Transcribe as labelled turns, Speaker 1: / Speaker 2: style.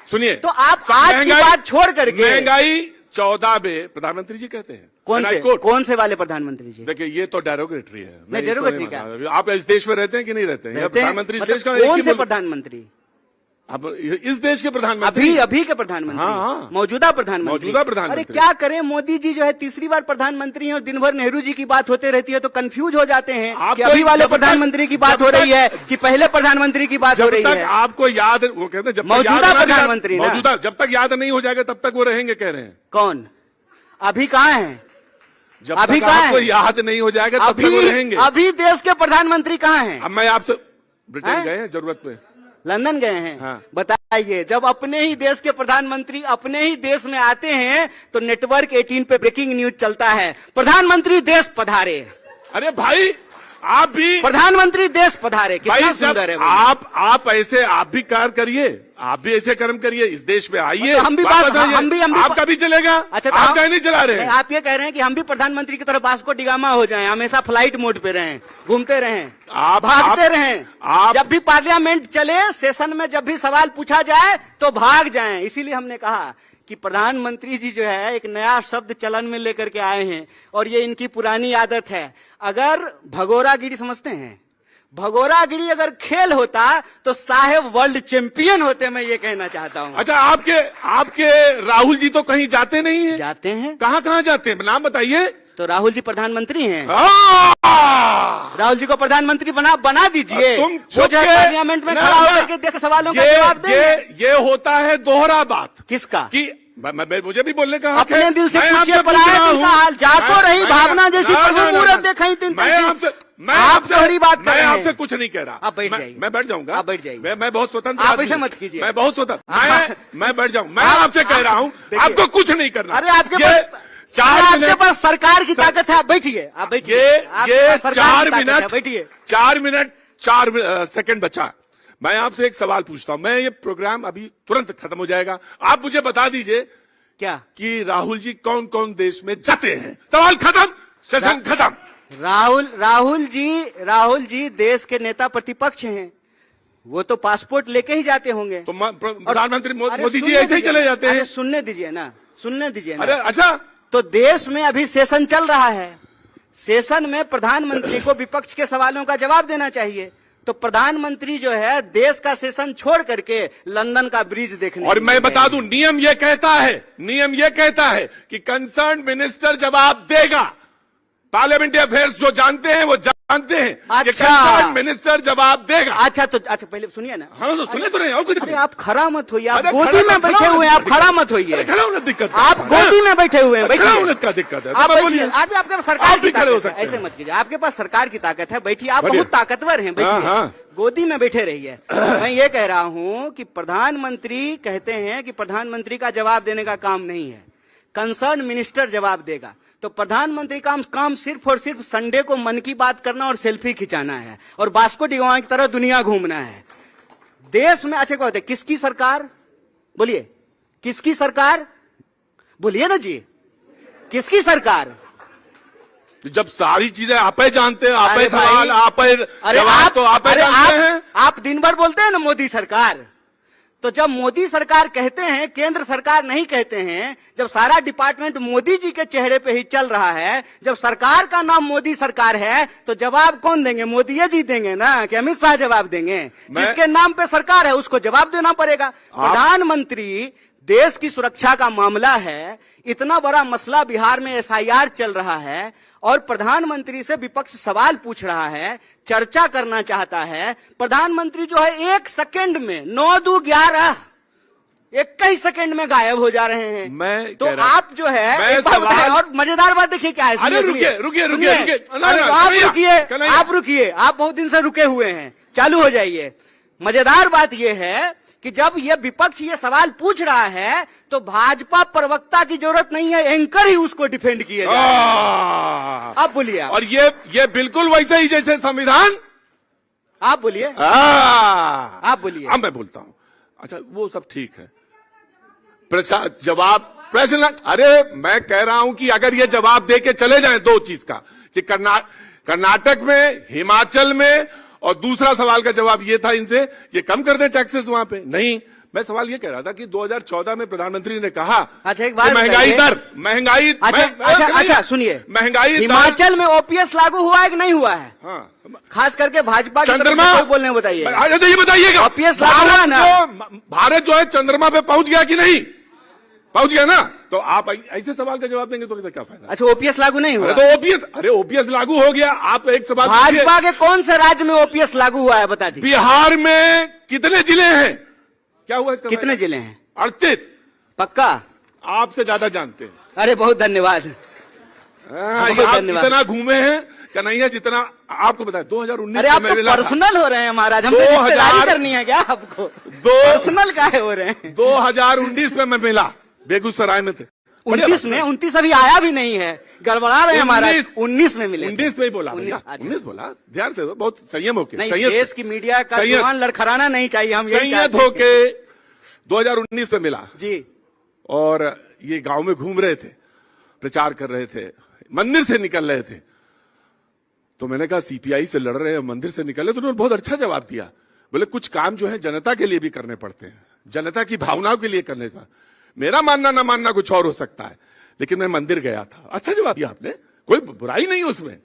Speaker 1: सुनिए,
Speaker 2: तो आप आज की बात छोड़ करके
Speaker 1: महंगाई 14 में प्रधानमंत्री जी कहते हैं।
Speaker 2: कौन से वाले प्रधानमंत्री जी?
Speaker 1: देखिए, ये तो डेरोगेटरी है।
Speaker 2: मैं डेरोगेटरी क्या?
Speaker 1: आप इस देश में रहते हैं कि नहीं रहते हैं? प्रधानमंत्री
Speaker 2: मतलब
Speaker 1: देश का
Speaker 2: कौन से प्रधानमंत्री?
Speaker 1: अब इस देश के प्रधानमंत्री,
Speaker 2: अभी के प्रधानमंत्री?
Speaker 1: हाँ।
Speaker 2: मौजूदा प्रधानमंत्री। अरे क्या करें, मोदी जी जो है तीसरी बार प्रधानमंत्री हैं और दिन भर नेहरू जी की बात होते रहती है, तो कंफ्यूज हो जाते हैं कि अभी वाले प्रधानमंत्री की बात हो रही है कि पहले प्रधानमंत्री की बात हो रही है।
Speaker 1: आपको याद, वो कहते हैं जब
Speaker 2: मौजूदा प्रधानमंत्री,
Speaker 1: मौजूदा, जब तक याद नहीं हो जाएगा तब तक वो रहेंगे, कह रहे हैं।
Speaker 2: कौन? अभी कहाँ है?
Speaker 1: जब तक आपको याद नहीं हो जाएगा तब तक वो रहेंगे।
Speaker 2: अभी देश के प्रधानमंत्री कहाँ हैं?
Speaker 1: अब मैं आपसे, ब्रिटेन गए हैं जरूरत पे,
Speaker 2: लंदन गए हैं।
Speaker 1: हाँ।
Speaker 2: बताइए, जब अपने ही देश के प्रधानमंत्री अपने ही देश में आते हैं तो नेटवर्क 18 पे ब्रेकिंग न्यूज चलता है, प्रधानमंत्री देश पधारे।
Speaker 1: अरे भाई, आप भी
Speaker 2: प्रधानमंत्री देश पधारे, कितना सुंदर है।
Speaker 1: आप ऐसे, आप भी कार्य करिए, आप भी ऐसे कर्म करिए, इस देश में आइए।
Speaker 2: तो हम भी
Speaker 1: आपका भी चलेगा।
Speaker 2: अच्छा,
Speaker 1: आप कहीं नहीं चला रहे?
Speaker 2: आप ये कह रहे हैं कि हम भी प्रधानमंत्री की तरह वास्को डिगामा हो जाएं, हमेशा फ्लाइट मोड पे रहें, घूमते रहें, भागते रहें। जब भी पार्लियामेंट चले, सेशन में जब भी सवाल पूछा जाए तो भाग जाएं। इसीलिए हमने कहा कि प्रधानमंत्री जी जो है एक नया शब्द चलन में लेकर के आए हैं और ये इनकी पुरानी आदत है। अगर भगोरागिरी समझते हैं, भगोरागिरी अगर खेल होता तो साहेब वर्ल्ड चैंपियन होते, मैं ये कहना चाहता हूँ।
Speaker 1: अच्छा, आपके राहुल जी तो कहीं जाते नहीं हैं?
Speaker 2: जाते हैं।
Speaker 1: कहाँ जाते हैं, नाम बताइए।
Speaker 2: तो राहुल जी प्रधानमंत्री हैं। राहुल जी को प्रधानमंत्री बना दीजिए, वो जो है पार्लियामेंट में खड़ा होकर के देश के सवालों का जवाब देंगे।
Speaker 1: ये होता है दोहरा बात।
Speaker 2: किसका?
Speaker 1: कि मुझे भी बोलने का
Speaker 2: अपने दिल से पूछिए, पराये दिल का हाल। जाको रही भावना जैसी प्रभु मूरत देखाई तीन
Speaker 1: मैं आपसे
Speaker 2: बात कर रहे हैं।
Speaker 1: आपसे कुछ नहीं कह रहा।
Speaker 2: आप बैठ जाइए।
Speaker 1: मैं बैठ जाऊंगा।
Speaker 2: आप बैठ जाइए।
Speaker 1: मैं बहुत स्वतंत्र,
Speaker 2: आप ऐसे मत कीजिए।
Speaker 1: मैं बहुत स्वतंत्र, मैं बैठ जाऊँ। मैं आपसे कह रहा हूँ, आपको कुछ नहीं करना।
Speaker 2: अरे आपके पास सरकार की ताकत है, आप बैठिए। आप बैठिए,
Speaker 1: ये 4 मिनट,
Speaker 2: बैठिए।
Speaker 1: 4 सेकंड बचा। मैं आपसे एक सवाल पूछता हूं, मैं ये प्रोग्राम अभी तुरंत खत्म हो जाएगा, आप मुझे बता दीजिए
Speaker 2: क्या
Speaker 1: कि राहुल जी कौन कौन देश में जाते हैं? सवाल खत्म, सेशन खत्म।
Speaker 2: राहुल जी देश के नेता प्रतिपक्ष हैं, वो तो पासपोर्ट लेके ही जाते होंगे।
Speaker 1: तो प्रधानमंत्री मोदी जी ऐसे ही चले जाते हैं?
Speaker 2: सुनने दीजिए ना।
Speaker 1: अरे अच्छा,
Speaker 2: तो देश में अभी सेशन चल रहा है, सेशन में प्रधानमंत्री को विपक्ष के सवालों का जवाब देना चाहिए। तो प्रधानमंत्री जो है देश का सेशन छोड़ करके लंदन का ब्रिज देखने।
Speaker 1: और मैं बता दूं, नियम ये कहता है कि कंसर्न मिनिस्टर जवाब देगा। पार्लियामेंट्री अफेयर्स जो जानते हैं वो जानते हैं।
Speaker 2: अच्छा,
Speaker 1: कंसर्न मिनिस्टर जवाब देगा।
Speaker 2: अच्छा पहले सुनिए ना।
Speaker 1: हाँ, तो सुने तो नहीं, और कुछ।
Speaker 2: अरे आप खड़ा मत होइए, आप गोदी में बैठे हुए हैं, आप खड़ा मत होइए।
Speaker 1: खड़ा होने दिक्कत,
Speaker 2: आप गोदी में बैठे हुए हैं,
Speaker 1: खड़ा होने का दिक्कत है।
Speaker 2: आप बैठिए, आपके पास सरकार की ताकत है, ऐसे
Speaker 1: हैं।
Speaker 2: मत कीजिए। आपके पास सरकार की ताकत है, बैठिए। आप बहुत ताकतवर हैं, बैठिए, गोदी में बैठे रहिए। मैं ये कह रहा हूं कि प्रधानमंत्री कहते हैं कि प्रधानमंत्री का जवाब देने का काम नहीं है, कंसर्न मिनिस्टर जवाब देगा। तो प्रधानमंत्री का काम सिर्फ और सिर्फ संडे को मन की बात करना और सेल्फी खिंचाना है और वास्को डिगामा की तरह दुनिया घूमना है देश में। अच्छा, क्या होता है? किसकी सरकार? बोलिए, किसकी सरकार? बोलिए ना जी, किसकी सरकार?
Speaker 1: जब सारी चीजें आप ही जानते हैं, आप ही सवाल, आप ही जवाब, तो आप ही जानते हैं।
Speaker 2: आप दिन भर बोलते हैं ना मोदी सरकार, तो जब मोदी सरकार कहते हैं, केंद्र सरकार नहीं कहते हैं, जब सारा डिपार्टमेंट मोदी जी के चेहरे पे ही चल रहा है, जब सरकार का नाम मोदी सरकार है, तो जवाब कौन देंगे? मोदी जी देंगे ना, कि अमित शाह जवाब देंगे? जिसके नाम पे सरकार है उसको जवाब देना पड़ेगा। प्रधानमंत्री, देश की सुरक्षा का मामला है, इतना बड़ा मसला बिहार में SIR चल रहा है और प्रधानमंत्री से विपक्ष सवाल पूछ रहा है, चर्चा करना चाहता है। प्रधानमंत्री जो है 1 सेकंड में 9-2-11 21 सेकंड में गायब हो जा रहे हैं। तो आप जो है और मजेदार बात देखिए क्या है।
Speaker 1: रुकिए,
Speaker 2: आप रुकिए, आप बहुत दिन से रुके हुए हैं, चालू हो जाइए। मजेदार बात यह है कि जब ये विपक्ष ये सवाल पूछ रहा है तो भाजपा प्रवक्ता की जरूरत नहीं है, एंकर ही उसको डिफेंड किए जा रहे हैं। आप बोलिए। और
Speaker 1: ये बिल्कुल वैसे ही जैसे संविधान।
Speaker 2: आप बोलिए, आप बोलिए।
Speaker 1: अब मैं बोलता हूं। अच्छा, वो सब ठीक है, प्रश्न। अरे मैं कह रहा हूं कि अगर ये जवाब दे के चले जाएं दो चीज का, कि कर्नाटक में, हिमाचल में, और दूसरा सवाल का जवाब ये था इनसे, ये कम कर दें टैक्सेस वहां पे। नहीं, मैं सवाल ये कह रहा था कि 2014 में प्रधानमंत्री ने कहा
Speaker 2: अच्छा, एक बात
Speaker 1: महंगाई
Speaker 2: बताइए।
Speaker 1: दर महंगाई
Speaker 2: अच्छा सुनिए,
Speaker 1: महंगाई दर
Speaker 2: हिमाचल में ओपीएस लागू हुआ है कि नहीं हुआ है?
Speaker 1: हाँ,
Speaker 2: खास करके भाजपा की तरफ
Speaker 1: चंद्रमा
Speaker 2: से कोई बोलने बताइए।
Speaker 1: अरे तो ये बताइएगा
Speaker 2: ओपीएस लागू हुआ ना?
Speaker 1: भारत जो है चंद्रमा पे पहुंच गया कि नहीं पहुंच गया ना? तो आप ऐसे सवाल का जवाब देंगे तो क्या फायदा?
Speaker 2: अच्छा, ओपीएस लागू नहीं हुआ?
Speaker 1: अरे ओपीएस लागू हो गया। आप एक सवाल
Speaker 2: भाजपा के कौन से राज्य में ओपीएस लागू हुआ है बता दीजिए।
Speaker 1: बिहार में कितने जिले हैं? क्या हुआ इसका?
Speaker 2: कितने जिले हैं?
Speaker 1: 38।
Speaker 2: पक्का?
Speaker 1: आपसे ज्यादा जानते हैं।
Speaker 2: अरे बहुत धन्यवाद।
Speaker 1: आप इतना घूमे हैं कन्हैया जितना आपको बताया। 2019
Speaker 2: अरे आप तो पर्सनल हो रहे हैं महाराज, हमसे रिश्तेदारी करनी है क्या आपको? पर्सनल काहे हो रहे हैं?
Speaker 1: 2019 में मैं मिला, बेगूसराय में थे।
Speaker 2: 29 अभी आया भी नहीं है, गड़बड़ा रहे हैं महाराज। 19 में मिले।
Speaker 1: 19 में ही बोला। 19 बोला, ध्यान से बहुत संयम होके।
Speaker 2: देश की मीडिया का जुबान लड़खड़ाना नहीं चाहिए, हम यही चाहते हैं।
Speaker 1: होके 2019 में मिला
Speaker 2: जी।
Speaker 1: और ये गांव में घूम रहे थे, प्रचार कर रहे थे, मंदिर से निकल रहे थे। तो मैंने कहा सीपीआई से लड़ रहे हैं, मंदिर से निकले। तो उन्होंने बहुत अच्छा जवाब दिया। बोले कुछ काम जो है जनता के लिए भी करने पड़ते हैं, जनता की भावनाओं के लिए करने था। मेरा मानना ना मानना कुछ और हो सकता है, लेकिन मैं मंदिर गया था। अच्छा जवाब दिया आपने, कोई बुराई नहीं उसमें।